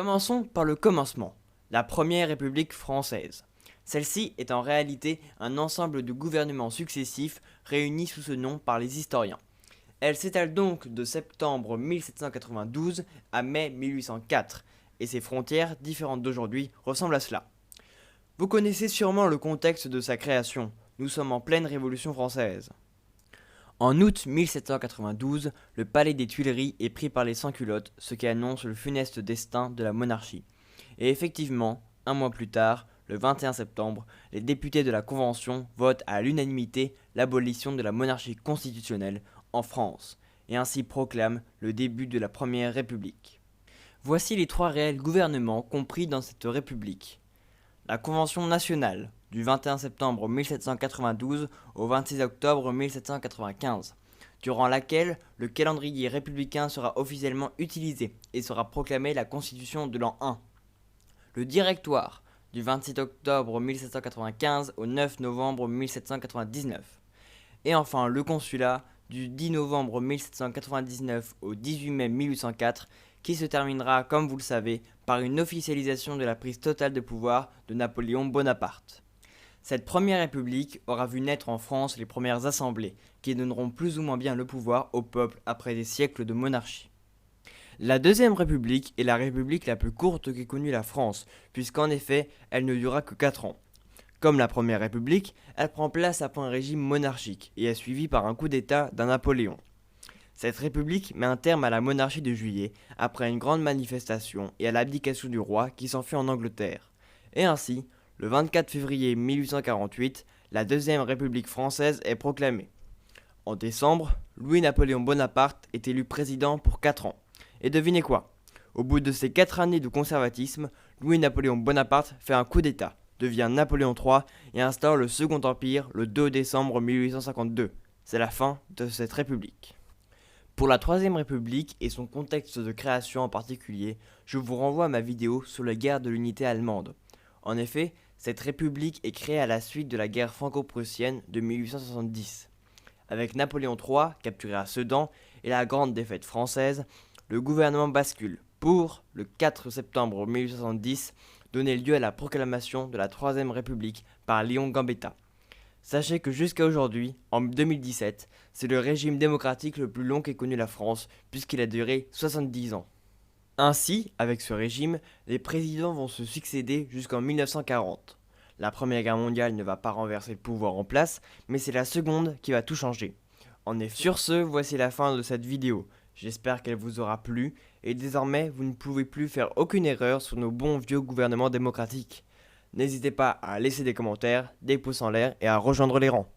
Commençons par le commencement, la Première République française. Celle-ci est en réalité un ensemble de gouvernements successifs réunis sous ce nom par les historiens. Elle s'étale donc de septembre 1792 à mai 1804, et ses frontières, différentes d'aujourd'hui, ressemblent à cela. Vous connaissez sûrement le contexte de sa création, nous sommes en pleine Révolution française. En août 1792, le palais des Tuileries est pris par les sans-culottes, ce qui annonce le funeste destin de la monarchie. Et effectivement, un mois plus tard, le 21 septembre, les députés de la Convention votent à l'unanimité l'abolition de la monarchie constitutionnelle en France, et ainsi proclament le début de la Première République. Voici les trois réels gouvernements compris dans cette République. La Convention nationale, du 21 septembre 1792 au 26 octobre 1795, durant laquelle le calendrier républicain sera officiellement utilisé et sera proclamée la Constitution de l'an 1. Le Directoire, du 27 octobre 1795 au 9 novembre 1799. Et enfin le Consulat, du 10 novembre 1799 au 18 mai 1804, qui se terminera, comme vous le savez, par une officialisation de la prise totale de pouvoir de Napoléon Bonaparte. Cette première république aura vu naître en France les premières assemblées, qui donneront plus ou moins bien le pouvoir au peuple après des siècles de monarchie. La deuxième république est la république la plus courte qu'ait connue la France, puisqu'en effet, elle ne dura que 4 ans. Comme la première république, elle prend place après un régime monarchique et est suivie par un coup d'état d'un Napoléon. Cette république met un terme à la monarchie de Juillet après une grande manifestation et à l'abdication du roi qui s'enfuit en Angleterre. Et ainsi, le 24 février 1848, la deuxième république française est proclamée. En décembre, Louis-Napoléon Bonaparte est élu président pour 4 ans. Et devinez quoi? Au bout de ces 4 années de conservatisme, Louis-Napoléon Bonaparte fait un coup d'état, devient Napoléon III et instaure le Second Empire le 2 décembre 1852. C'est la fin de cette république. Pour la Troisième République et son contexte de création en particulier, je vous renvoie à ma vidéo sur la guerre de l'unité allemande. En effet, cette république est créée à la suite de la guerre franco-prussienne de 1870. Avec Napoléon III, capturé à Sedan, et la grande défaite française, le gouvernement bascule pour, le 4 septembre 1870, donner lieu à la proclamation de la Troisième République par Léon Gambetta. Sachez que jusqu'à aujourd'hui, en 2017, c'est le régime démocratique le plus long qu'ait connu la France, puisqu'il a duré 70 ans. Ainsi, avec ce régime, les présidents vont se succéder jusqu'en 1940. La Première Guerre mondiale ne va pas renverser le pouvoir en place, mais c'est la seconde qui va tout changer. En effet, sur ce, voici la fin de cette vidéo. J'espère qu'elle vous aura plu, et désormais, vous ne pouvez plus faire aucune erreur sur nos bons vieux gouvernements démocratiques. N'hésitez pas à laisser des commentaires, des pouces en l'air et à rejoindre les rangs.